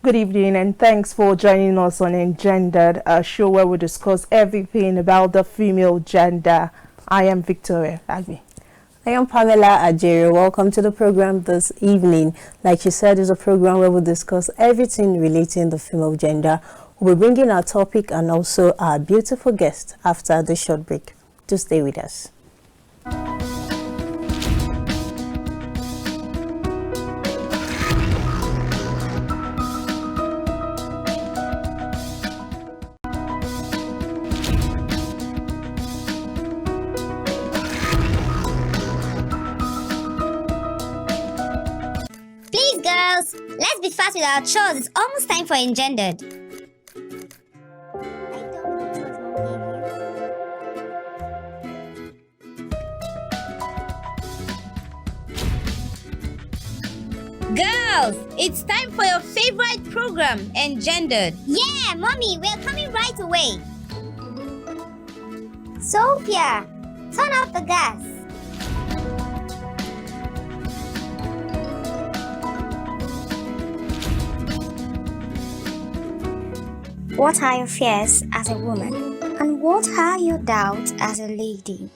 Good evening and thanks for joining us on Engendered, a show where we discuss everything about the female gender. I am Victoria Agbi. I am Pamela, Ajaero. Welcome to the program this evening. Like you said, it's a program where we discuss everything relating to the female gender. We'll be bringing our topic and also our beautiful guest after the short break. Do stay with us. Please, girls, let's be fast with our chores. It's almost time for Engendered. Girls, it's time for your favorite program, Engendered. Yeah, Mommy, we're coming right away. Sophia, turn off the gas. What are your fears as a woman? And what are your doubts as a lady?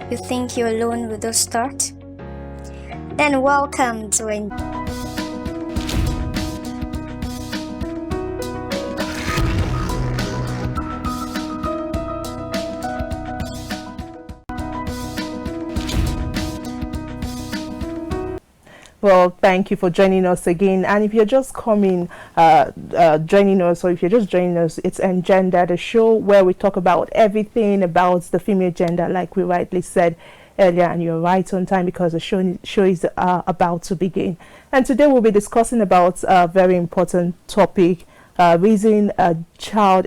You think you're alone with those thoughts? Then welcome to Well, thank you for joining us again. And if you're just joining us, or if you're just joining us, it's Engendered, a show where we talk about everything about the female gender, like we rightly said earlier, and you're right on time because the show is about to begin. And today we'll be discussing about a very important topic, raising a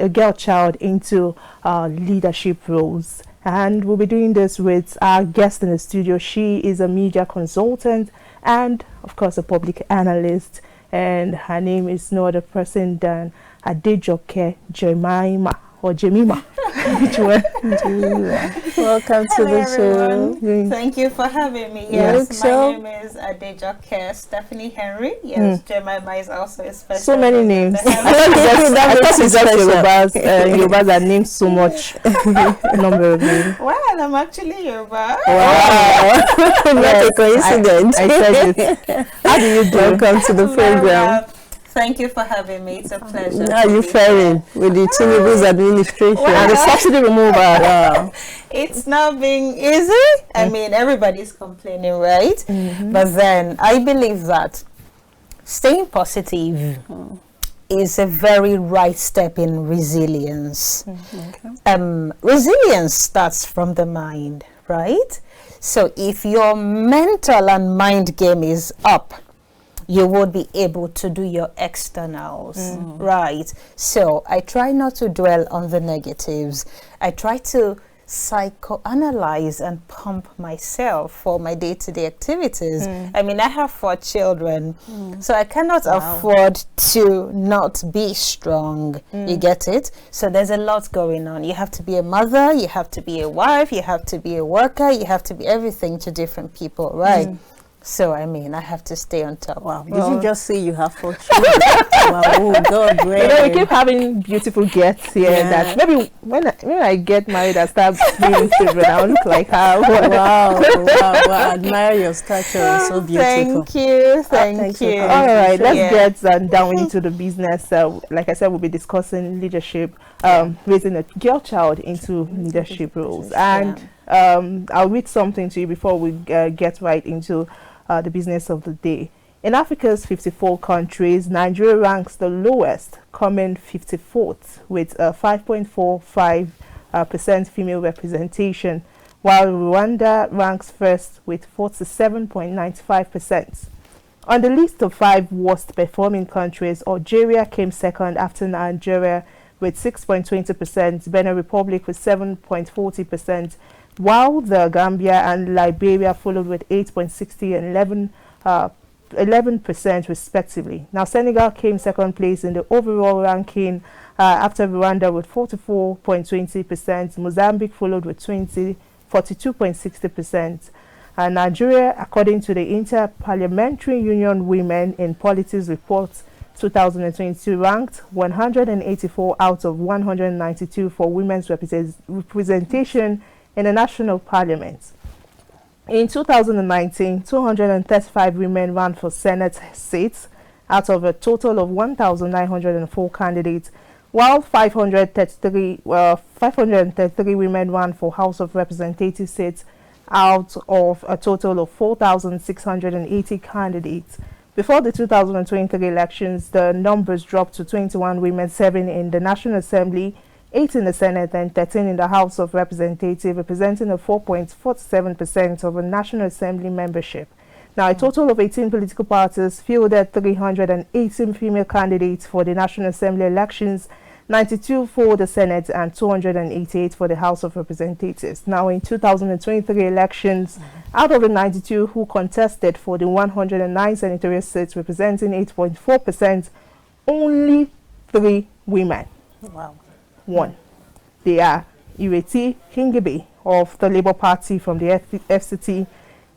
girl child into leadership roles. And we'll be doing this with our guest in the studio. She is a media consultant and of course a public analyst, and her name is no other person than Adejoke Jemima or Jemima. Which one? Welcome to the show. Thank you for having me. Yes, my name is Adejoke Stephanie Henry. Yes, Jemima is also a special. So many names. I thought it's just Yorubas that named so much number of names. Well, I'm actually Yoruba. Wow. Not a coincidence. I said it. How do you do? Welcome to the program. Thank you for having me. It's a pleasure. How are you faring with the Tinubu's administration and the subsidy removal? Wow. It's not being easy. I mean, everybody's complaining, right? But then I believe that staying positive is a very right step in resilience. Resilience starts from the mind, right? So if your mental and mind game is up, you would be able to do your externals, right? So I try not to dwell on the negatives. I try to psychoanalyze and pump myself for my day-to-day activities. I mean, I have 4 children, so I cannot afford to not be strong. You get it? So there's a lot going on. You have to be a mother, you have to be a wife, you have to be a worker, you have to be everything to different people, right? So, I mean, I have to stay on top. Wow. Did you just say you have 4 children? Wow. Oh, God, great. You know, we keep having beautiful guests here that maybe when I get married, I start being children, I'll look like her. Wow. I admire your stature. It's so beautiful. Thank you. All right, let's get down into the business. Like I said, we'll be discussing leadership, raising a girl child into leadership roles. And I'll read something to you before we get right into the business of the day. In Africa's 54 countries, Nigeria ranks the lowest, coming 54th with a 5.45% female representation, while Rwanda ranks first with 47.95%. On the list of 5 worst performing countries, Algeria came second after Nigeria with 6.20%, Benin Republic with 7.40%, while the Gambia and Liberia followed with 8.60 and 11% respectively. Now, Senegal came second place in the overall ranking after Rwanda with 44.20%. Mozambique followed with 42.60%. Nigeria, according to the Inter-Parliamentary Union Women in Politics report 2022 ranked 184 out of 192 for women's representation in the national parliament. In 2019, 235 women ran for Senate seats out of a total of 1,904 candidates, while 533 women ran for House of Representatives seats out of a total of 4,680 candidates. Before the 2023 elections, the numbers dropped to 21 women serving in the National Assembly, 8 in the Senate, and 13 in the House of Representatives, representing a 4.47% of the National Assembly membership. Now, a total of 18 political parties fielded 318 female candidates for the National Assembly elections, 92 for the Senate, and 288 for the House of Representatives. Now, in 2023 elections, out of the 92 who contested for the 109 senatorial seats, representing 8.4%, only 3 women. Wow. Won. They are Ireti Hingibe of the Labour Party from the FCT,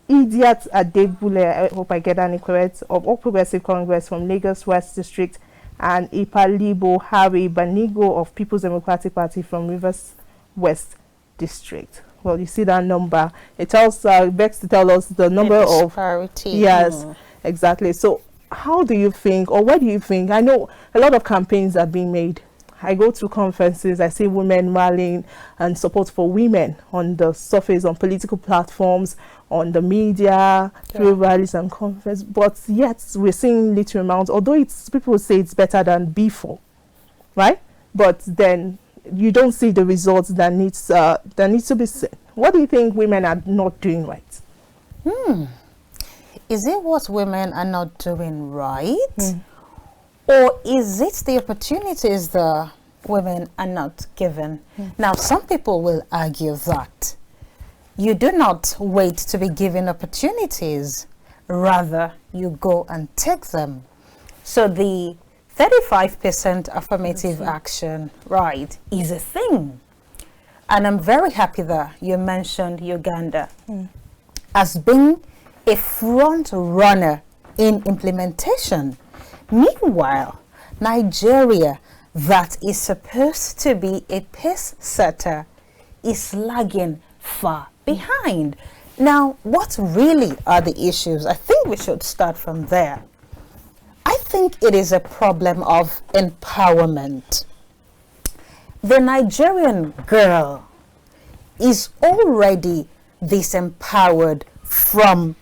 Idiat Adebule, I hope I get that correct, of All Progressive Congress from Lagos West District, and Ipalibo Harry Banigo of People's Democratic Party from Rivers West District. Well, you see that number. It tells begs to tell us the number of parity. Yes, exactly. So, how do you think, or what do you think? I know a lot of campaigns are being made. I go to conferences, I see women rallying and support for women on the surface, on political platforms, on the media, through rallies and conferences, but yet we're seeing little amounts, although it's, people say it's better than before, right? But then you don't see the results that needs to be seen. What do you think women are not doing right? Is it what women are not doing right? Or is it the opportunities the women are not given? Now, some people will argue that you do not wait to be given opportunities, rather you go and take them. So the 35% affirmative action, right, is a thing. And I'm very happy that you mentioned Uganda as being a front runner in implementation. Meanwhile, Nigeria, that is supposed to be a pace setter, is lagging far behind. Now, what really are the issues? I think we should start from there. I think it is a problem of empowerment. The Nigerian girl is already disempowered from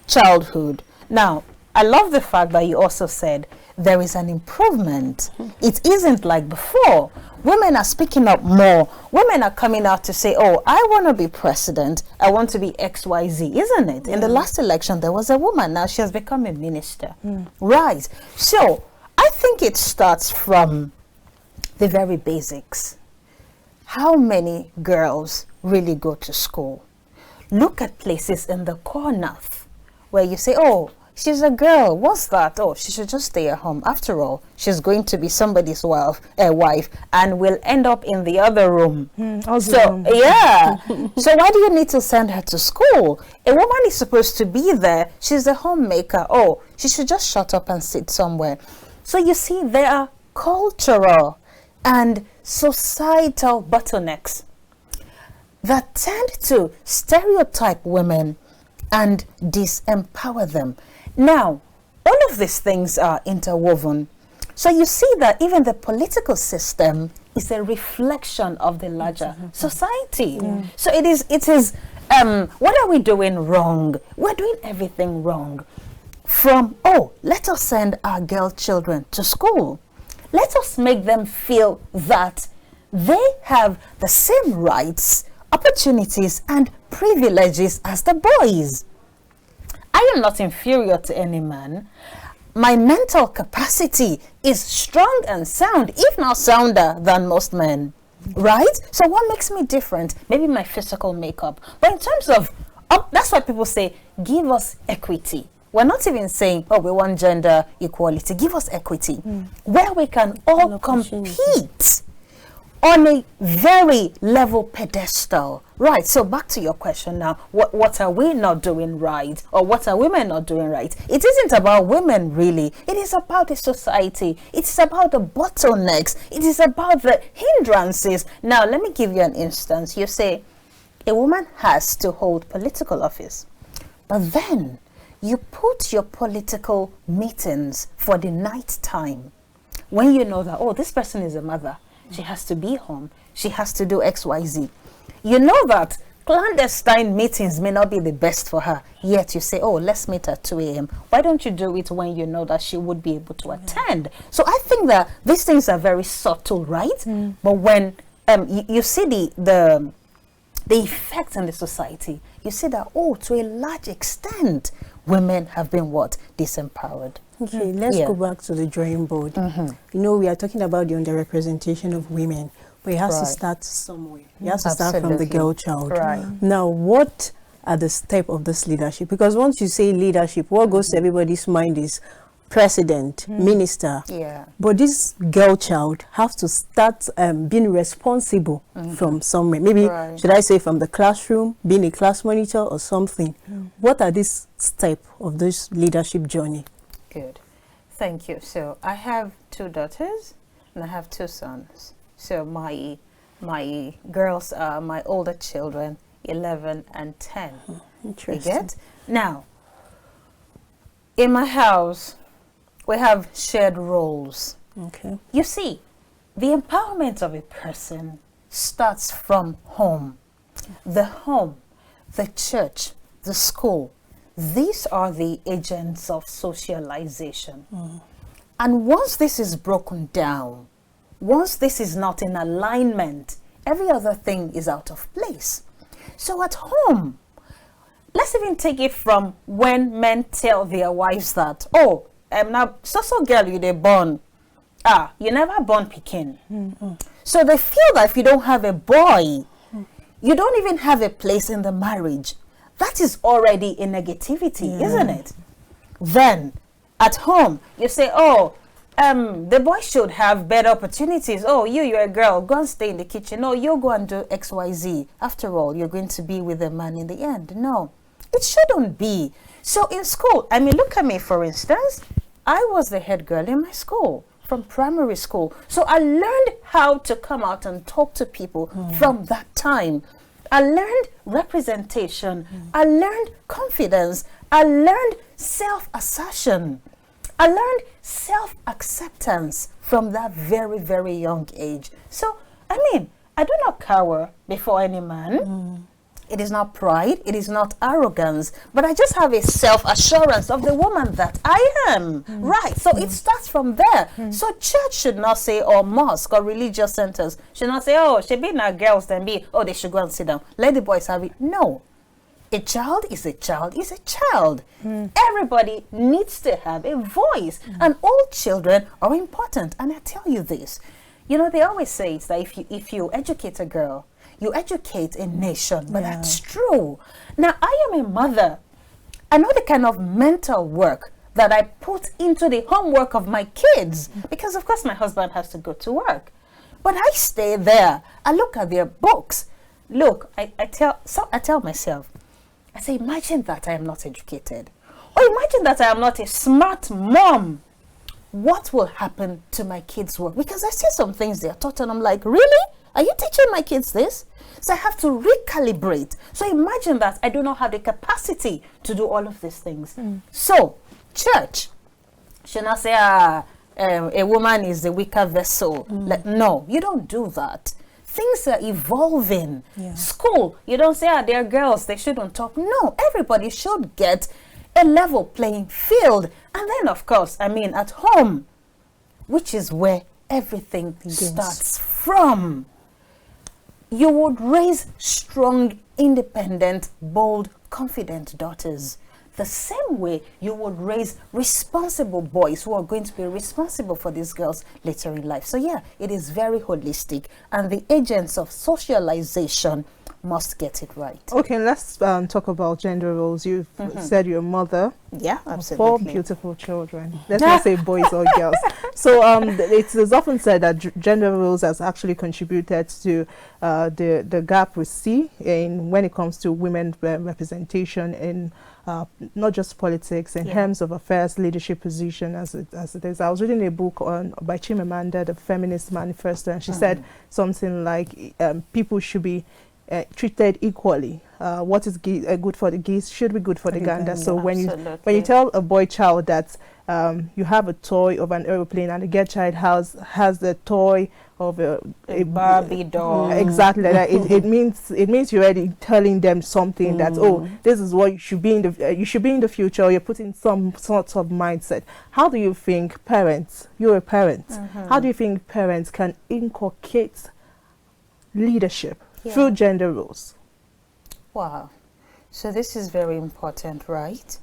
childhood. Now, I love the fact that you also said there is an improvement. It isn't like before. Women are speaking up more. Women are coming out to say, oh, I want to be president. I want to be XYZ, isn't it? In the last election, there was a woman. Now she has become a minister. Right. So I think it starts from the very basics. How many girls really go to school? Look at places in the corner where you say, oh, she's a girl. What's that? Oh, she should just stay at home. After all, she's going to be somebody's wife and will end up in the other room. So, yeah. So why do you need to send her to school? A woman is supposed to be there. She's a homemaker. Oh, she should just shut up and sit somewhere. So you see, there are cultural and societal bottlenecks that tend to stereotype women and disempower them. Now, all of these things are interwoven. So you see that even the political system is a reflection of the larger society. So it is, what are we doing wrong? We're doing everything wrong. From, oh, let us send our girl children to school. Let us make them feel that they have the same rights, opportunities, and privileges as the boys. I am not inferior to any man. My mental capacity is strong and sound, if not sounder than most men, right? So what makes me different? Maybe my physical makeup. But in terms of, that's why people say, give us equity. We're not even saying, oh, we want gender equality. Give us equity, where we can all compete. on a very level pedestal. Right, so back to your question now. What are we not doing right? Or what are women not doing right? It isn't about women, really. It is about the society. It is about the bottlenecks. It is about the hindrances. Now, let me give you an instance. You say, a woman has to hold political office. But then, you put your political meetings for the night time. When you know that, oh, this person is a mother. She has to be home. She has to do X, Y, Z. You know that clandestine meetings may not be the best for her. Yet you say, oh, let's meet at 2 a.m. Why don't you do it when you know that she would be able to attend? So I think that these things are very subtle, right? But when you see the effect on the society, you see that, oh, to a large extent, women have been what? Disempowered. Okay, let's go back to the drawing board. You know, we are talking about the underrepresentation of women, but it has to start somewhere. It has to start from the girl child. Right. Now, what are the steps of this leadership? Because once you say leadership, what goes to everybody's mind is president, minister. Yeah. But this girl child has to start being responsible from somewhere. Maybe, should I say from the classroom, being a class monitor or something. What are these steps of this leadership journey? Good. Thank you. So I have 2 daughters and I have 2 sons. So my girls are my older children, 11 and 10. Interesting. You get? Now, in my house, we have shared roles. Okay. You see, the empowerment of a person starts from home. The home, the church, the school. These are the agents of socialization. And once this is broken down, once this is not in alignment, every other thing is out of place. So at home, let's even take it from when men tell their wives that, oh, now, so girl, you they born. You never born Pekin. So they feel that if you don't have a boy, you don't even have a place in the marriage. That is already a negativity, isn't it? Then, at home, you say, oh, the boy should have better opportunities. Oh, you're a girl, go and stay in the kitchen. No, you go and do X, Y, Z. After all, you're going to be with a man in the end. No, it shouldn't be. So in school, I mean, look at me, for instance. I was the head girl in my school, from primary school. So I learned how to come out and talk to people from that time. I learned representation. I learned confidence. I learned self-assertion. I learned self-acceptance from that very, very young age. So, I mean, I do not cower before any man. It is not pride. It is not arrogance. But I just have a self-assurance of the woman that I am. Right. So it starts from there. So church should not say, or mosque or religious centers should not say, oh, she be not girls, then be, oh, they should go and sit down. Let the boys have it. No. A child is a child is a child. Everybody needs to have a voice. And all children are important. And I tell you this. You know, they always say it's that if you educate a girl, you educate a nation, but that's true. Now, I am a mother. I know the kind of mental work that I put into the homework of my kids, because of course my husband has to go to work. But I stay there. I look at their books. Look, I tell myself, I say, imagine that I am not educated. Or imagine that I am not a smart mom. What will happen to my kids' work? Because I see some things they are taught and I'm like, really? Are you teaching my kids this? So I have to recalibrate. So imagine that I do not have the capacity to do all of these things. So, church should not say, a woman is the weaker vessel. Like, no, you don't do that. Things are evolving. School, you don't say, they're girls, they shouldn't talk. No, everybody should get a level playing field. And then, of course, I mean, at home, which is where everything starts from. You would raise strong, independent, bold, confident daughters. The same way you would raise responsible boys who are going to be responsible for these girls later in life. So yeah, it is very holistic. And the agents of socialization must get it right. Okay, let's talk about gender roles. You've said you're a mother. Yeah, of absolutely. 4 beautiful children. Let's not say boys or girls. So it is often said that gender roles has actually contributed to the gap we see in when it comes to women representation in not just politics, in terms of affairs, leadership position as it is. I was reading a book by Jemima, the Feminist Manifesto, and she said something like people should be treated equally. What is good for the geese should be good for the gander. So when you tell a boy child that you have a toy of an aeroplane and the girl child has the toy of a Barbie doll, exactly like that, it means you're already telling them something that, oh, this is what you should be in the future, or you're putting some sort of mindset. How do you think parents, you're a parent, how do you think parents can inculcate leadership through gender roles? Wow. So this is very important, right?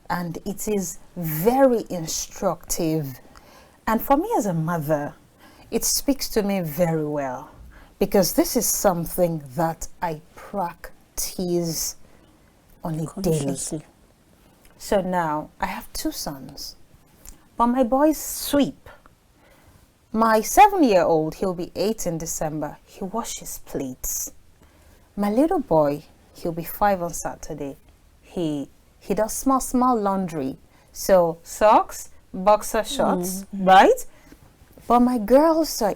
And it is very instructive. And for me as a mother, it speaks to me very well, because this is something that I practice on a daily. So now I have 2 sons, but my boys sweep. My 7-year-old, he'll be 8 in December, he washes plates. My little boy, he'll be 5 on Saturday, he does small laundry. So socks, boxer shorts, right? But my girls are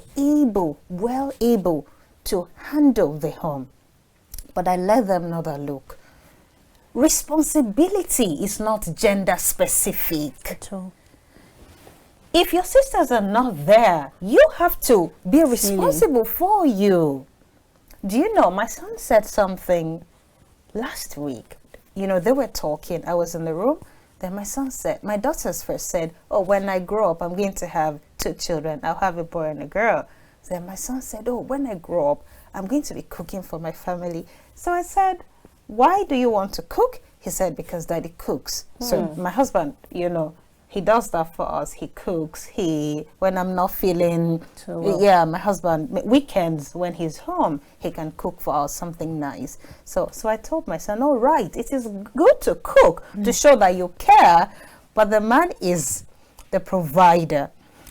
well able to handle the home. But I let them know that, look, responsibility is not gender specific At all. If your sisters are not there, you have to be responsible for you. Do you know, my son said something last week. You know, they were talking. I was in the room. Then my son said, my daughters first said, oh, when I grow up, I'm going to have 2 children. I'll have a boy and a girl. Then my son said, oh, when I grow up, I'm going to be cooking for my family. So I said, why do you want to cook? He said, because daddy cooks. So my husband, you know, he does that for us. He cooks. When I'm not feeling, my husband, weekends when he's home, he can cook for us something nice. So I told my son, all right, it is good to cook to show that you care, but the man is the provider.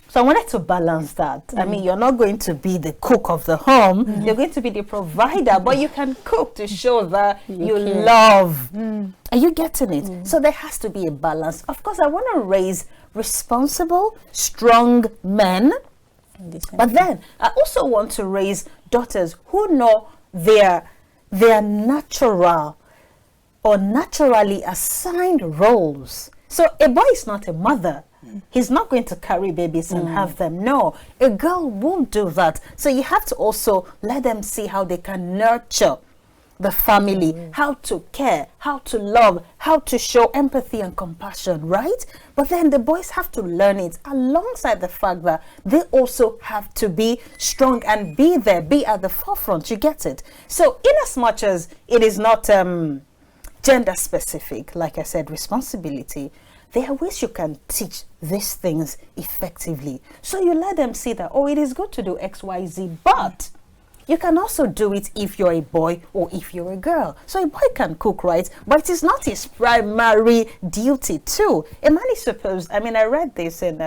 So I wanted to balance that. I mean, you're not going to be the cook of the home. You're going to be the provider, but you can cook to show that you love. Are you getting it? So there has to be a balance. Of course, I want to raise responsible, strong men. But then I also want to raise daughters who know their natural or naturally assigned roles. So a boy is not a mother. He's not going to carry babies and have them. No, a girl won't do that. So you have to also let them see how they can nurture the family, how to care, how to love, how to show empathy and compassion, right? But then the boys have to learn it alongside the fact that they also have to be strong and be there, be at the forefront. You get it? So in as much as it is not gender specific, like I said, responsibility, there are ways you can teach these things effectively. So you let them see that, oh, it is good to do X, Y, Z, but you can also do it if you're a boy or if you're a girl. So a boy can cook, right? But it is not his primary duty too. A man is supposed, I mean, I read this in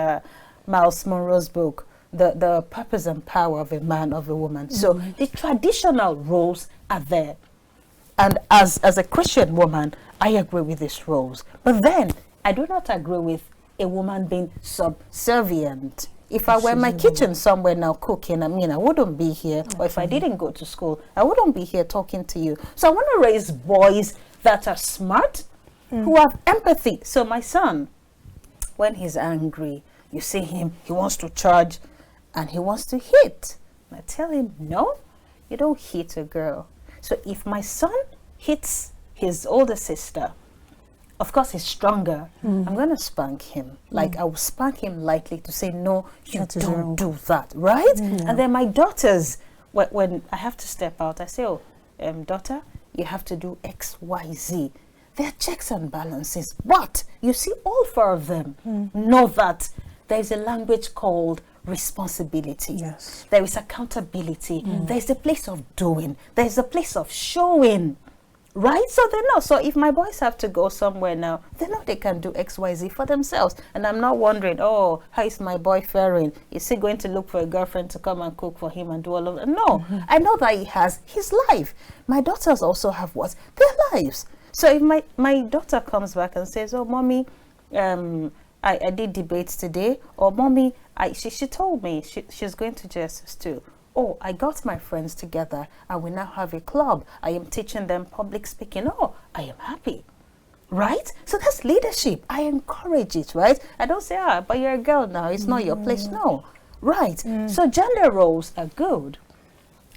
Miles Monroe's book, The Purpose and Power of a Man, of a Woman. So the traditional roles are there. And as a Christian woman, I agree with these roles. But then I do not agree with a woman being subservient. If I were in my kitchen somewhere now cooking, I mean, I wouldn't be here. Or if I didn't go to school, I wouldn't be here talking to you. So I want to raise boys that are smart, who have empathy. So my son, when he's angry, you see him, he wants to charge and he wants to hit. And I tell him, no, you don't hit a girl. So if my son hits his older sister, of course he's stronger, I'm going to spank him. Like I will spank him lightly to say, no, you don't do that, right? And then my daughters, when I have to step out, I say, oh, daughter, you have to do X, Y, Z. There are checks and balances, but you see all 4 of them know that there is a language called responsibility. Yes. There is accountability. There's a place of doing. There's a place of showing. Right? So they know. So if my boys have to go somewhere now, they know they can do X, Y, Z for themselves. And I'm not wondering, oh, how is my boy faring? Is he going to look for a girlfriend to come and cook for him and do all of that? No. I know that he has his life. My daughters also have what? Their lives. So if my daughter comes back and says, oh, mommy, I did debates today, or mommy, she told me she's going to JSS too. Oh, I got my friends together and we now have a club. I am teaching them public speaking. Oh, I am happy. Right? So that's leadership. I encourage it, right? I don't say, but you're a girl now. It's not your place. No. Right. So gender roles are good.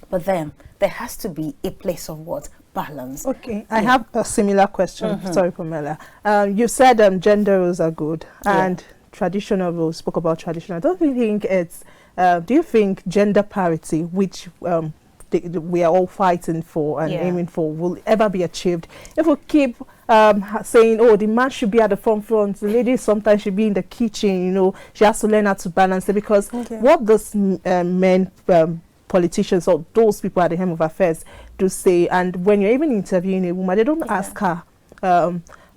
But then there has to be a place of what? Balance. Okay. I have a similar question. Sorry, Pamela. You said gender roles are good and traditional roles, spoke about traditional. Don't you think it's do you think gender parity, which we are all fighting for and aiming for, will ever be achieved if we keep saying, oh, the man should be at the front, the lady sometimes should be in the kitchen, you know, she has to learn how to balance it, because what those men, politicians or those people at the helm of affairs do say, and when you're even interviewing a woman, they don't ask her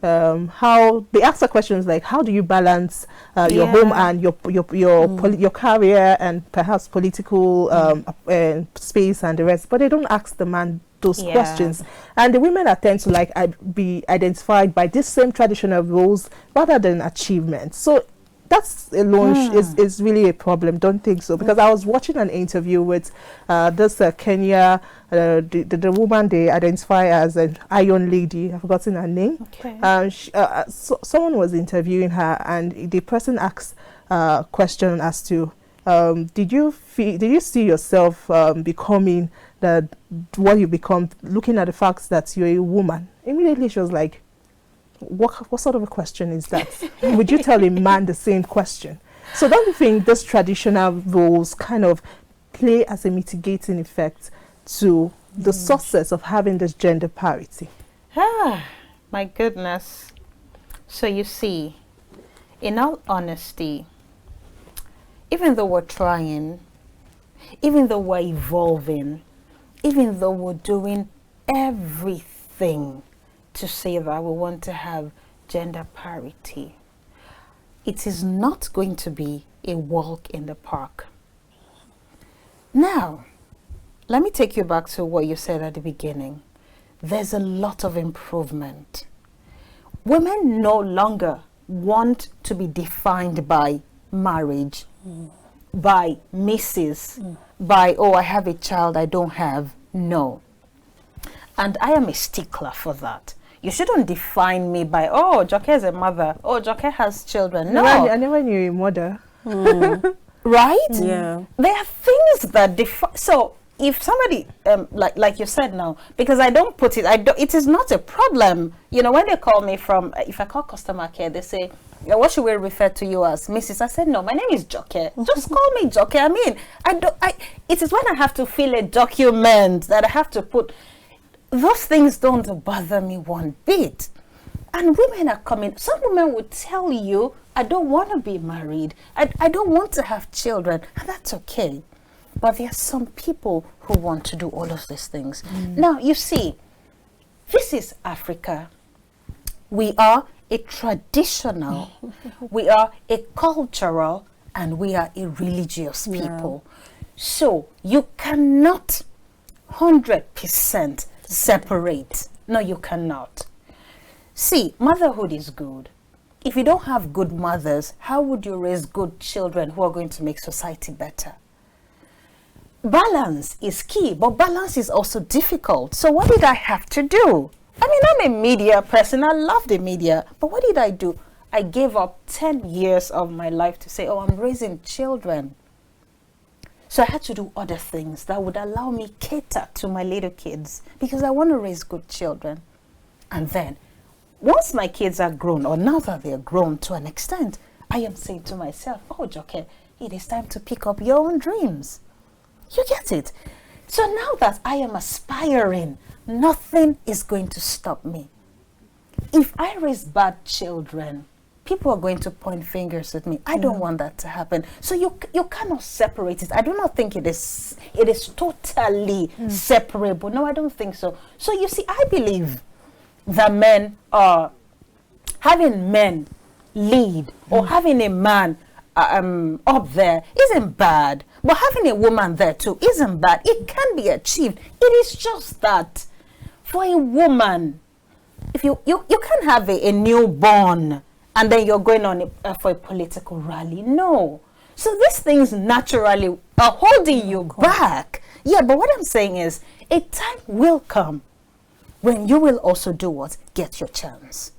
how they ask her questions like, how do you balance your home and your career and perhaps political space and the rest, but they don't ask the man those questions, and the women tend to like be identified by this same traditional roles rather than achievements. So that's alone is really a problem. Don't think so, because I was watching an interview with this Kenya, the woman they identify as an Iron Lady. I've forgotten her name. Someone was interviewing her, and the person asked a question as to did you see yourself becoming what you become, looking at the fact that you're a woman? Immediately she was like, what sort of a question is that? Would you tell a man the same question? So don't you think these traditional roles kind of play as a mitigating effect to the success of having this gender parity? My goodness. So you see, in all honesty, even though we're trying, even though we're evolving, even though we're doing everything to say that we want to have gender parity, it is not going to be a walk in the park. Now, let me take you back to what you said at the beginning. There's a lot of improvement. Women no longer want to be defined by marriage, by Mrs., by, oh, I have a child I don't have. No. And I am a stickler for that. You shouldn't define me by, oh, Joke is a mother. Oh, Joke has children. No. I never knew a mother. Right? Yeah. There are things that define. So if somebody, like you said now, because I don't put it, it is not a problem. You know, when they call me from, if I call customer care, they say, what should we refer to you as, Mrs.? I said, no, my name is Joke. Just call me Joke. I mean, it is when I have to fill a document that I have to put. Those things don't bother me one bit. And women are coming. Some women would tell you, I don't want to be married. I don't want to have children. And that's okay. But there are some people who want to do all of these things. Now, you see, this is Africa. We are a traditional, we are a cultural, and we are a religious people. So you cannot 100% separate. No, you cannot. See, motherhood is good. If you don't have good mothers, how would you raise good children who are going to make society better? Balance is key, but balance is also difficult. So what did I have to do? I mean, I'm a media person. I love the media. But what did I do? I gave up 10 years of my life to say, oh, I'm raising children. So I had to do other things that would allow me cater to my little kids, because I want to raise good children. And then once my kids are grown, or now that they're grown to an extent, I am saying to myself, oh, Joke, it is time to pick up your own dreams. You get it? So now that I am aspiring, nothing is going to stop me. If I raise bad children, people are going to point fingers at me. I don't want that to happen. So you cannot separate it. I do not think it is totally separable. No, I don't think so. So you see, I believe that men are having men lead or having a man up there isn't bad, but having a woman there too isn't bad. It can be achieved. It is just that for a woman, if you can't have a newborn and then you're going on for a political rally. No. So these things naturally are holding you back. Yeah, but what I'm saying is a time will come when you will also do what? Get your chance.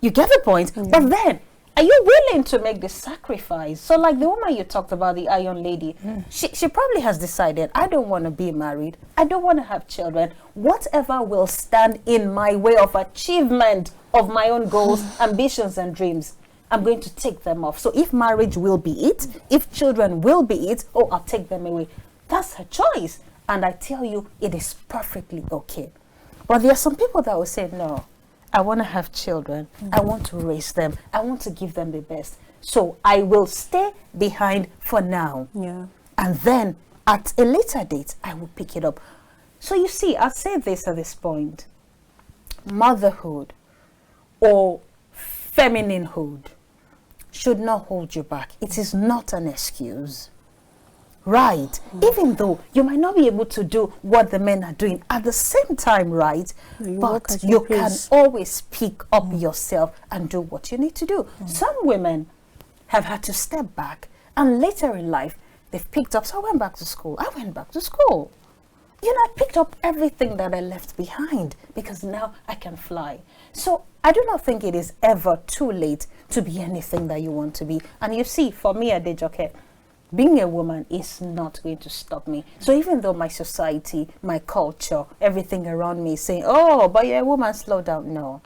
You get the point? But then, are you willing to make the sacrifice? So like the woman you talked about, the Iron Lady, she probably has decided, I don't want to be married. I don't want to have children. Whatever will stand in my way of achievement of my own goals, ambitions, and dreams, I'm going to take them off. So if marriage will be it, if children will be it, oh, I'll take them away. That's her choice. And I tell you, it is perfectly okay. But there are some people that will say, no, I want to have children. I want to raise them. I want to give them the best. So I will stay behind for now. Yeah. And then at a later date, I will pick it up. So you see, I'll say this at this point. Motherhood or femininehood should not hold you back. It is not an excuse. Right? Even though you might not be able to do what the men are doing at the same time, right? But you can always pick up yourself and do what you need to do. Some women have had to step back, and later in life, they've picked up. So I went back to school. You know, I picked up everything that I left behind because now I can fly. So I do not think it is ever too late to be anything that you want to be. And you see, for me, Adejoke, being a woman is not going to stop me. So even though my society, my culture, everything around me is saying, oh, but you're a woman, slow down. No,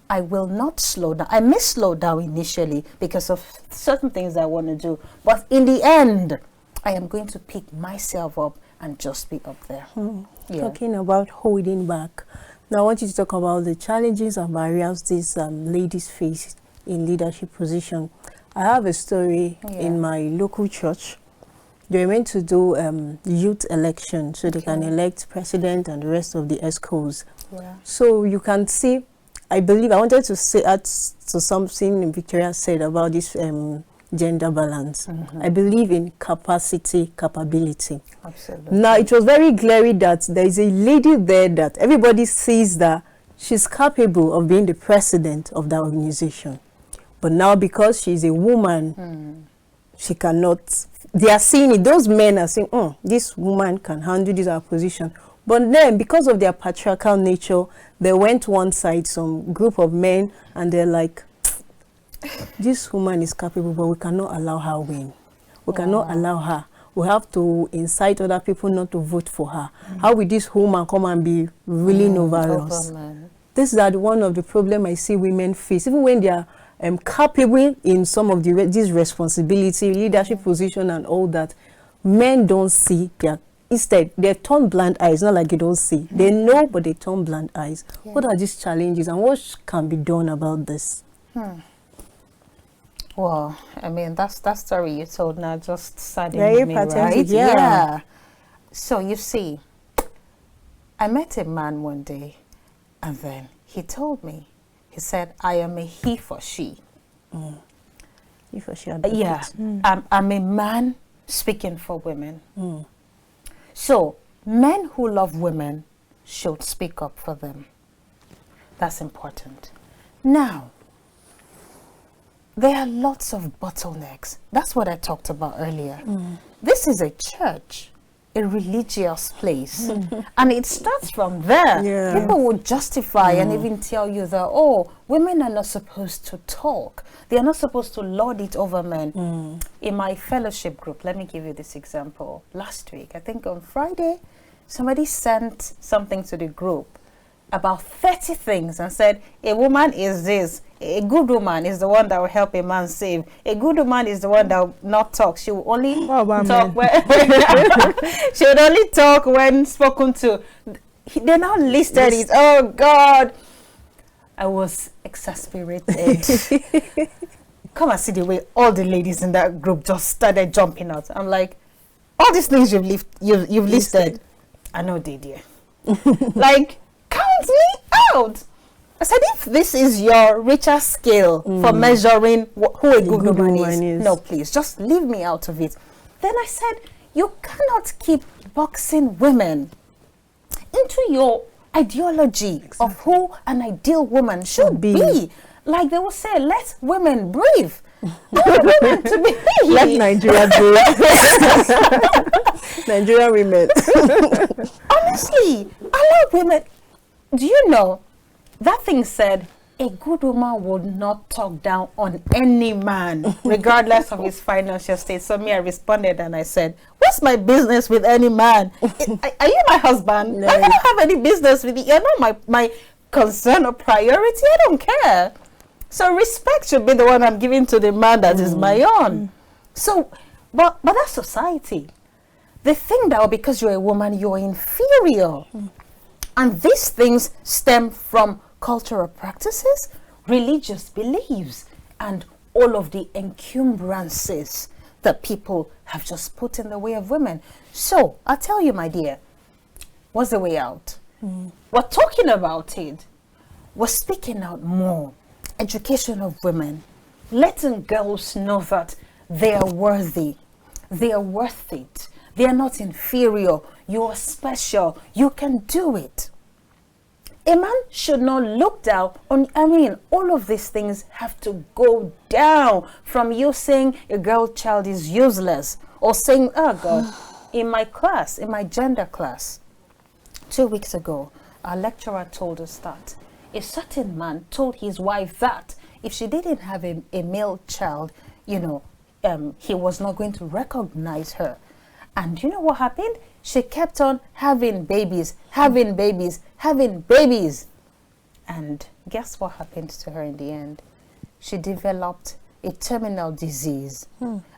I will not slow down. I may slow down initially because of certain things I want to do. But in the end, I am going to pick myself up and just be up there. Yeah. Talking about holding back. Now I want you to talk about the challenges and barriers these ladies face in leadership position. I have a story in my local church. They were meant to do youth election so they can elect president and the rest of the ESCOs. Yeah. So you can see, I believe, I wanted to say add to something Victoria said about this gender balance. I believe in capability. Absolutely. Now it was very glaring that there is a lady there that everybody sees that she's capable of being the president of that organization. But now because she's a woman, she cannot, they are seeing it, those men are saying, this woman can handle this position. But then because of their patriarchal nature, they went one side, some group of men, and they're like, this woman is capable, but we cannot allow her win. We cannot allow her. We have to incite other people not to vote for her. How will this woman come and be ruling over us? This is one of the problems I see women face, even when they are capable in some of these responsibility, leadership position and all that. Men don't see their, instead they turn blind eyes. Not like they don't see, they know, but they turn blind eyes. What are these challenges and what can be done about this? Well, I mean, that story you told now just saddened me, right? Yeah. So you see, I met a man one day, and then he told me, he said, I am a he for she. He for she. Yeah. I'm a man speaking for women. So men who love women should speak up for them. That's important. Now, there are lots of bottlenecks. That's what I talked about earlier. This is a church, a religious place. And it starts from there. People would justify and even tell you that, oh, women are not supposed to talk. They are not supposed to lord it over men. In my fellowship group, let me give you this example. Last week, I think on Friday, somebody sent something to the group about 30 things and said, a woman is this. A good woman is the one that will help a man save. A good woman is the one that will not talk. She will only talk when she would only talk when spoken to. They now listed it. Oh God! I was exasperated. Come and see the way all the ladies in that group just started jumping out. I'm like, all these things you've listed, I know they dear. Like, count me out. I said, if this is your richer scale for measuring who a good woman is, no, please, just leave me out of it. Then I said, you cannot keep boxing women into your ideology of who an ideal woman should be. Like they will say, let women breathe. Let women to be. Let Nigeria breathe. Nigerian women. Honestly, allow women. Do you know that thing said a good woman would not talk down on any man, regardless of his financial state. So me, I responded and I said, what's my business with any man? Are you my husband? No. I don't have any business with you. You're not my concern or priority. I don't care. So respect should be the one I'm giving to the man that is my own. So, but that's society. They think that because you're a woman, you're inferior. And these things stem from cultural practices, religious beliefs, and all of the encumbrances that people have just put in the way of women. So, I'll tell you, my dear, what's the way out? We're talking about it. We're speaking out more. Education of women. Letting girls know that they are worthy. They are worth it. They are not inferior. You are special. You can do it. A man should not look down on, all of these things have to go down from you saying a girl child is useless or saying, oh God, in my class, in my gender class, 2 weeks ago, our lecturer told us that a certain man told his wife that if she didn't have a male child, he was not going to recognize her. And you know what happened? She kept on having babies. And guess what happened to her in the end? She developed a terminal disease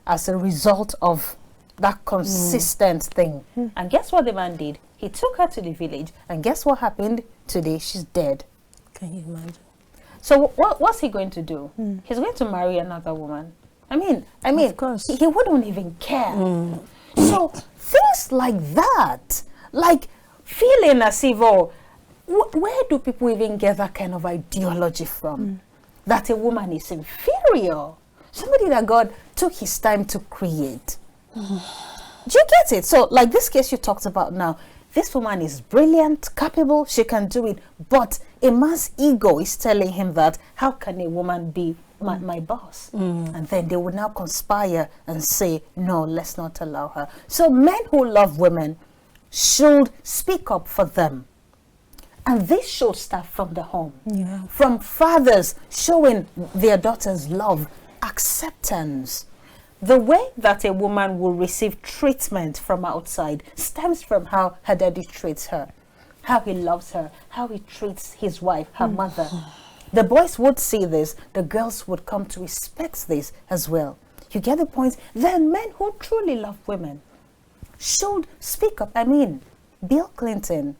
as a result of that consistent thing. And guess what the man did? He took her to the village. And guess what happened? Today, she's dead. Can you imagine? So what's he going to do? He's going to marry another woman. Of course. He wouldn't even care. So things like that, like feeling as if, where do people even get that kind of ideology from? That a woman is inferior. Somebody that God took his time to create. Do you get it? So like this case you talked about now, this woman is brilliant, capable, she can do it. But a man's ego is telling him that, how can a woman be my boss? And then they would now conspire and say, no, let's not allow her. So men who love women should speak up for them. And this should start from the home. From fathers showing their daughters love, acceptance. The way that a woman will receive treatment from outside stems from how her daddy treats her, how he loves her, how he treats his wife, her mother. The boys would see this, the girls would come to respect this as well. You get the point? Then men who truly love women should speak up. Bill Clinton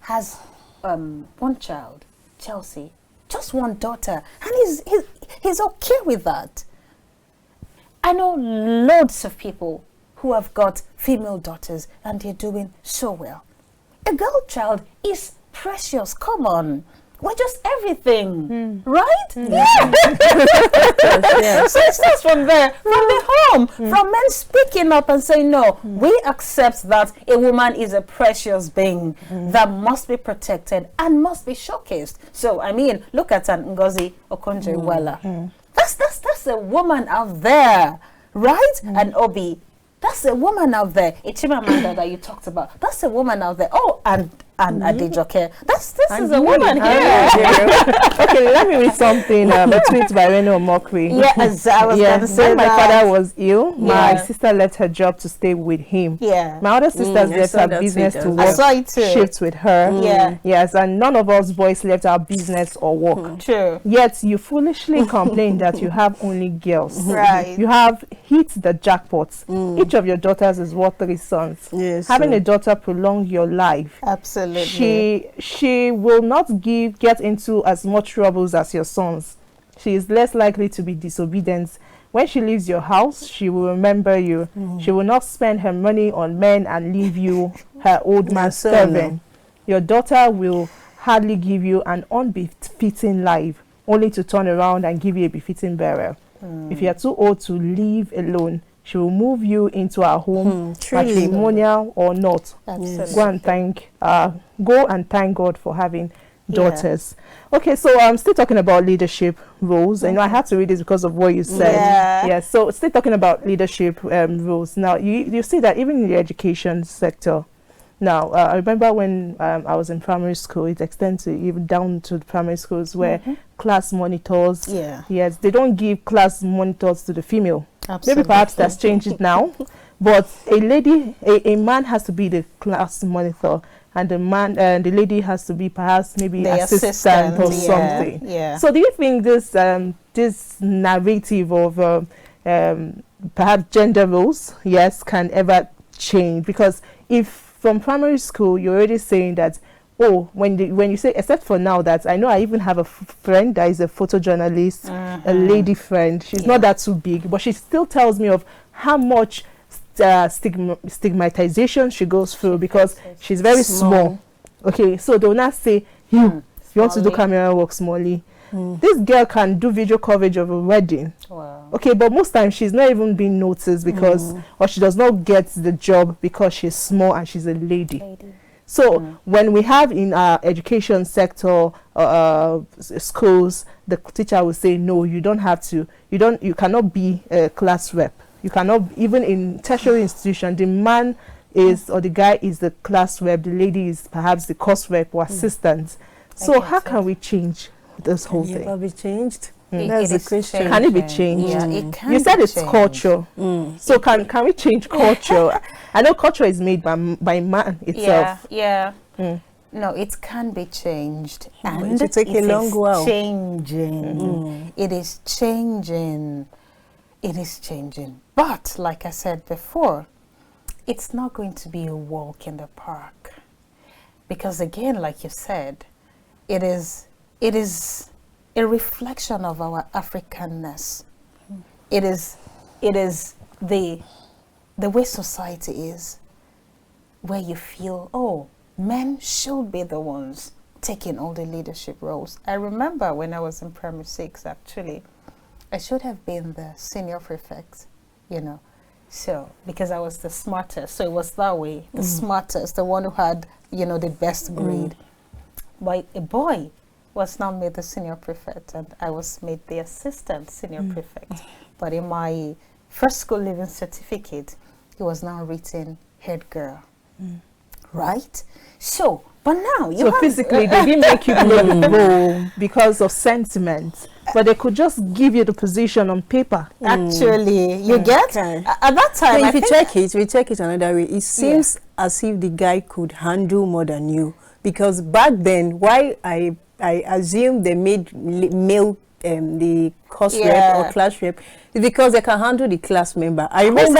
has one child, Chelsea, just one daughter, and he's okay with that. I know loads of people who have got female daughters and they're doing so well. A girl child is precious. Come on. We're just everything, right? Yeah. So it starts from there, from the home, from men speaking up and saying, no, we accept that a woman is a precious being that must be protected and must be showcased. So, look at Ngozi Okonjo-Iweala. That's a woman out there, right? And Obi, that's a woman out there. Chimamanda that you talked about, that's a woman out there. Oh, and Adejoke, this is a woman here. Okay, let me read something. A tweet by Reno Mokri. Yes, I was going to say when my father was ill, my sister left her job to stay with him. My other sisters left her business to work shifts with her. Yes, and none of us boys left our business or work. True. Yet you foolishly complain that you have only girls. Right. You have hit the jackpot. Each of your daughters is worth 3 sons. Yes. Having a daughter prolong your life. Absolutely. Absolutely. She will not get into as much troubles as your sons. She is less likely to be disobedient. When she leaves your house, she will remember you. She will not spend her money on men and leave you her old man servant. Your daughter will hardly give you an unbefitting life, only to turn around and give you a befitting burial. If you are too old to leave alone, she will move you into her home, matrimonial or not. Go and thank God for having daughters. Okay, so I'm still talking about leadership roles. I know I had to read this because of what you said. So still talking about leadership roles. Now you see that even in the education sector. Now I remember when I was in primary school, it extends to even down to the primary schools where class monitors. Yes, they don't give class monitors to the female. Maybe perhaps that's changed now, but a man has to be the class monitor, and the lady has to be perhaps maybe the assistant or something. So do you think this this narrative of perhaps gender roles, can ever change? Because if from primary school you're already saying that, when you say, except for now that I know I even have a friend that is a photojournalist, a lady friend. She's not that too big, but she still tells me of how much stigmatization she goes through because she's very small. Okay, so they'll not say, you want to do camera work, Smally. This girl can do video coverage of a wedding. Okay, but most times she's not even being noticed because, or she does not get the job because she's small and she's a lady. So when we have in our education sector, schools, the teacher will say, no, you don't have to, you cannot be a class rep. You cannot, even in tertiary institution, the man is, or the guy is the class rep, the lady is perhaps the course rep or assistant. So how can we change this whole thing? Can it be changed? That's the question. Can it be changed? Yeah, it can. You said it's changed. culture. So can we change culture? I know culture is made by man itself. No, it can be changed, and it take a long while. Changing. It is changing. It is changing. But like I said before, it's not going to be a walk in the park, because again, like you said, it is a reflection of our Africanness. It is the way society is, where you feel, men should be the ones taking all the leadership roles. I remember when I was in primary 6, actually, I should have been the senior prefect, so because I was the smartest, so it was that way, the smartest, the one who had, the best grade. But a boy was now made the senior prefect, and I was made the assistant senior prefect. But in my first school living certificate, it was now written head girl. Right? So, but now you physically they didn't make you play the role because of sentiment, but they could just give you the position on paper. Actually, you get at that time. So if we check it another way, it seems as if the guy could handle more than you, because back then, why I assume they made male the course rep or class rep is because they can handle the class member. I remember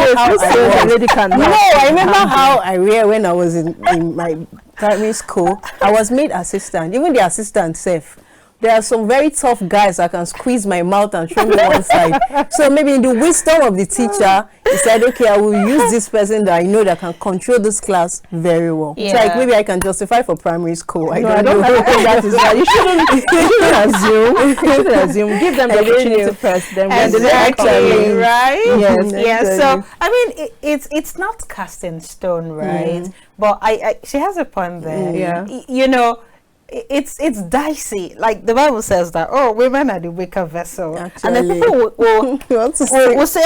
how I were when I was in my primary school. I was made assistant, even the assistant self. There are some very tough guys that can squeeze my mouth and throw me one side. So maybe in the wisdom of the teacher, he said, okay, I will use this person that I know that can control this class very well. So like maybe I can justify for primary school. I don't know. That is right. You shouldn't assume. Give them the opportunity first. Then exactly, right? Yes. So I mean, it's not cast in stone, right? But she has a point there. It's dicey. Like the Bible says that, women are the weaker vessel. Actually. And the people will say,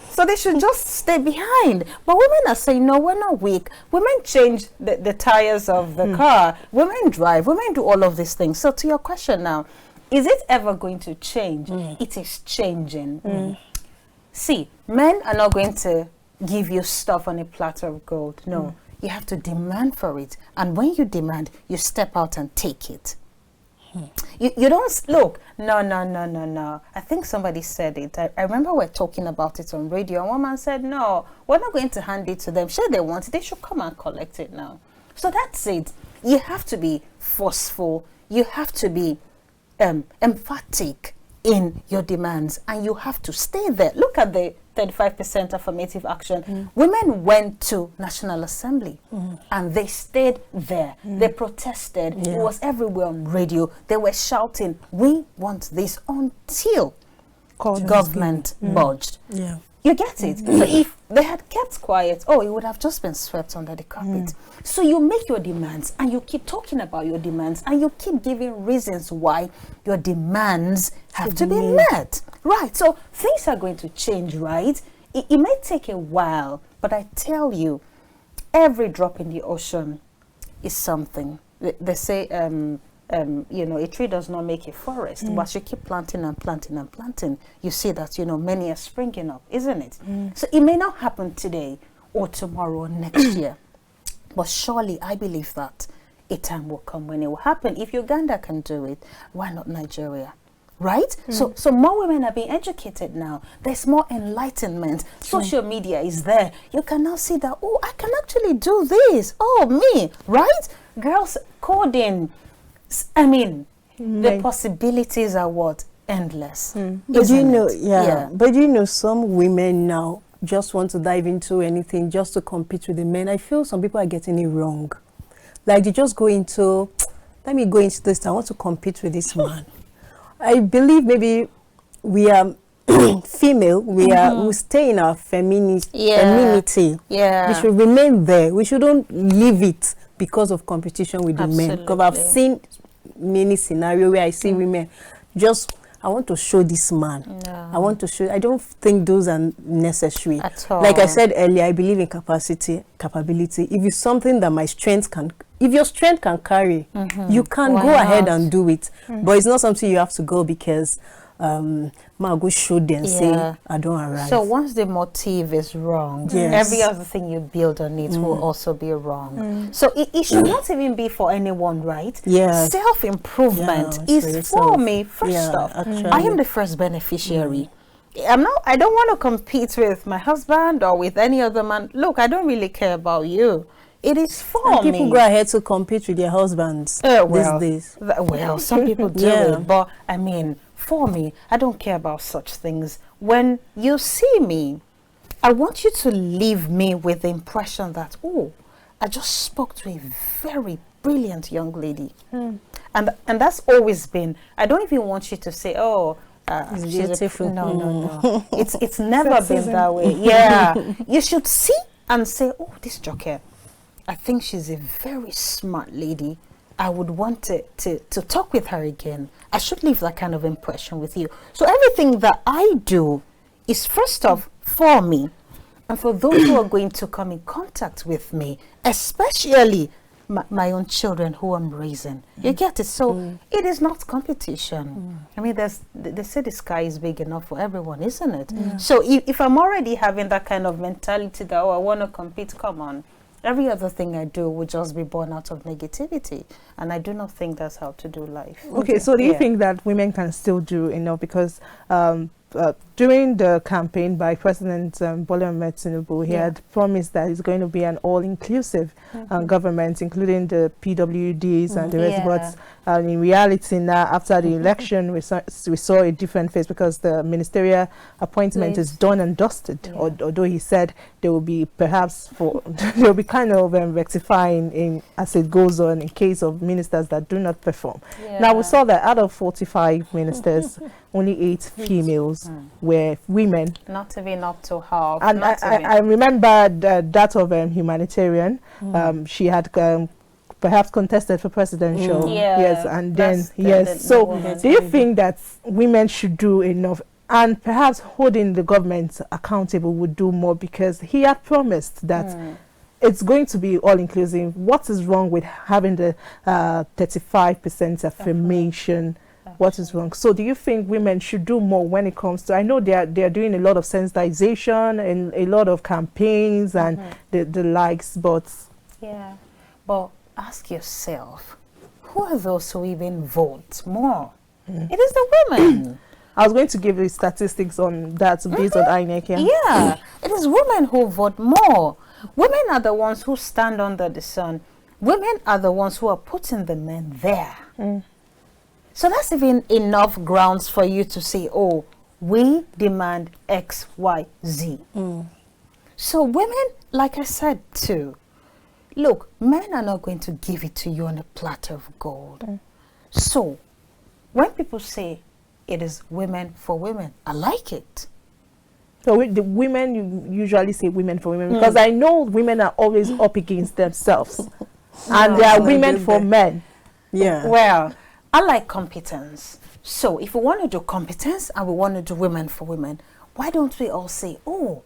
so they should just stay behind. But women are saying, no, we're not weak. Women change the tires of the car. Women drive. Women do all of these things. So to your question now, is it ever going to change? It is changing. See, men are not going to give you stuff on a platter of gold. No. You have to demand for it, and when you demand, you step out and take it. You don't look. No. I think somebody said it. I remember we're talking about it on radio, and one man said, "No, we're not going to hand it to them. Sure, they want it. They should come and collect it now." So that's it. You have to be forceful. You have to be emphatic in your demands, and you have to stay there. Look at the 35% affirmative action. Women went to National Assembly and they stayed there. They protested. It was everywhere on radio. They were shouting, we want this, until government budged. You get it? So if they had kept quiet, it would have just been swept under the carpet. So you make your demands, and you keep talking about your demands, and you keep giving reasons why your demands have to be met. Right. So things are going to change, right? It may take a while, but I tell you, every drop in the ocean is something. They say, a tree does not make a forest, but you keep planting and planting and planting, you see that, many are springing up, isn't it? So it may not happen today or tomorrow or next year, but surely I believe that a time will come when it will happen. If Uganda can do it, why not Nigeria? Right? So more women are being educated now. There's more enlightenment. Social media is there. You can now see that, I can actually do this. me, right? Girls coding. I mean, the possibilities are what? Endless. But but some women now just want to dive into anything just to compete with the men. I feel some people are getting it wrong. Like they just go into, let me go into this, I want to compete with this man. I believe maybe we are female, we stay in our femininity. We should remain there. We shouldn't leave it because of competition with the men. Because I've seen many scenarios where I see women I want to show this man. I don't think those are necessary. At all. Like I said earlier, I believe in capability. If it's something that if your strength can carry, you can go ahead and do it. But it's not something you have to go because go show them say I don't arrive. So once the motive is wrong, every other thing you build on it will also be wrong. So it should not even be for anyone, right? Self-improvement is for me. First off, I am the first beneficiary. I don't want to compete with my husband or with any other man. Look, I don't really care about you. It is for me. People go ahead to compete with their husbands these days. Some people do it, but I mean, for me, I don't care about such things. When you see me, I want you to leave me with the impression that, I just spoke to a very brilliant young lady. And that's always been, I don't even want you to say, she's beautiful. No. It's never been that way. You should see and say, this Joker, I think she's a very smart lady. I would want to talk with her again. I should leave that kind of impression with you. So everything that I do is first off for me, and for those who are going to come in contact with me, especially my own children who I'm raising. You get it? So it is not competition. I mean, they say the sky is big enough for everyone, isn't it? So if I'm already having that kind of mentality that, I want to compete, come on. Every other thing I do would just be born out of negativity. And I do not think that's how to do life. Okay, so do you think that women can still do enough? Because during the campaign by President Bola Ahmed Tinubu, he had promised that it's going to be an all-inclusive government, including the PWDs and the rest. But in reality now, after the election, we saw a different face because the ministerial appointment is done and dusted. Although he said there will be perhaps there will be kind of rectifying as it goes on in case of ministers that do not perform. Now we saw that out of 45 ministers, only 8 females were women. Not even up to half. And I remember that of humanitarian. She had perhaps contested for presidential. And then So do you think that women should do enough? And perhaps holding the government accountable would do more, because he had promised that it's going to be all-inclusive. What is wrong with having the 35% affirmation? What is wrong? So do you think women should do more when it comes to, I know they're doing a lot of sensitization and a lot of campaigns and the likes, but... But ask yourself, who are those who even vote more? It is the women. I was going to give you statistics on that based on INEC. It is women who vote more. Women are the ones who stand under the sun. women are the ones who are putting the men there. So that's even enough grounds for you to say, oh, we demand X, Y, Z. So women, like I said too, look, men are not going to give it to you on a platter of gold. So when people say it is women for women, I like it. So the women, you usually say women for women, because I know women are always up against themselves. And there are women for men. Yeah. Well, I like competence. So if we want to do competence and we want to do women for women, why don't we all say, oh,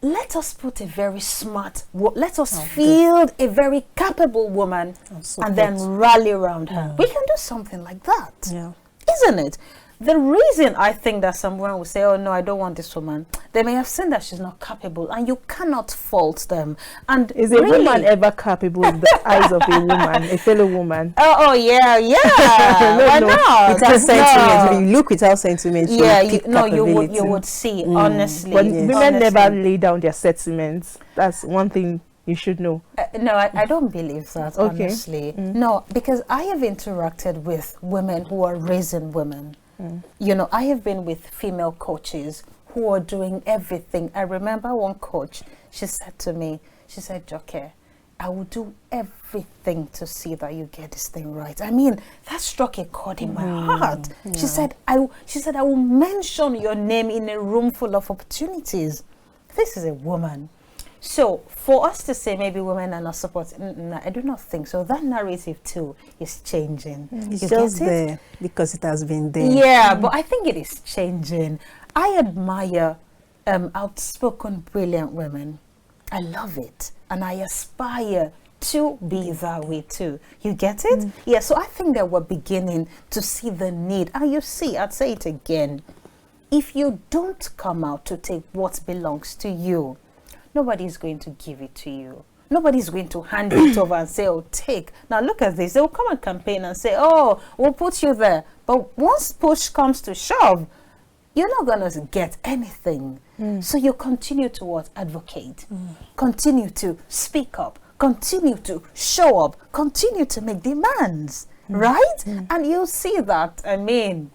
let us put a very smart, let us field a very capable woman and then rally around her. We can do something like that. Yeah. Isn't it? The reason I think that someone will say, oh no, I don't want this woman, they may have seen that she's not capable, and you cannot fault them. And is a woman ever capable in the eyes of a woman, a fellow woman? Oh yeah. Why not? Without sentiment, if you look without sentiment, yeah, you would see, honestly. But women never lay down their sentiments. That's one thing you should know. No, I don't believe that, honestly. No, because I have interacted with women who are raising women. You know, I have been with female coaches who are doing everything. I remember one coach, she said to me, she said, Joke, I will do everything to see that you get this thing right. I mean, that struck a chord in my heart. Yeah. She said, I will mention your name in a room full of opportunities. This is a woman. So for us to say maybe women are not supporting, I do not think so. That narrative too is changing. It's just there because it has been there. Yeah, but I think it is changing. I admire outspoken, brilliant women. I love it. And I aspire to be that way too. You get it? Yeah, so I think that we're beginning to see the need. And you see, I'd say it again. If you don't come out to take what belongs to you, nobody's going to give it to you. Nobody's going to hand it over and say, oh, take. Now look at this. They'll come and campaign and say, oh, we'll put you there. But once push comes to shove, you're not going to get anything. So you continue to what? Advocate. Continue to speak up. Continue to show up. Continue to make demands. Right? And you'll see that, I mean,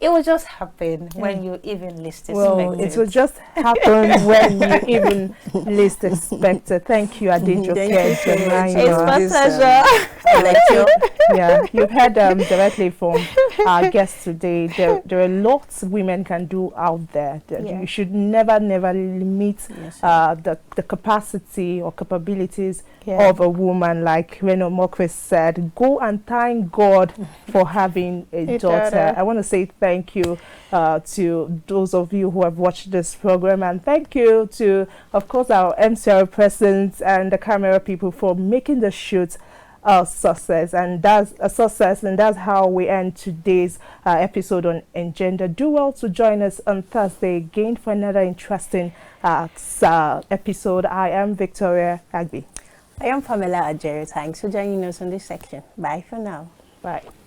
it will just happen when you even least expect it. It will just happen when you even least expect it. Thank you, Adejoke. It's my pleasure. Yeah, you've heard directly from our guests today. There are lots women can do out there. You should never limit the capacity or capabilities of a woman. Like Reno Mokris said, go and thank God for having a daughter. I want to say thank you to those of you who have watched this program, and thank you to, of course, our MCR presence and the camera people for making the shoot a success. And that's a success, and that's how we end today's episode on Engendered. Do well to join us on Thursday again for another interesting episode. I am Victoria Agbi. I am Pamela Ajaero. Thanks for joining us on this section. Bye for now. Bye.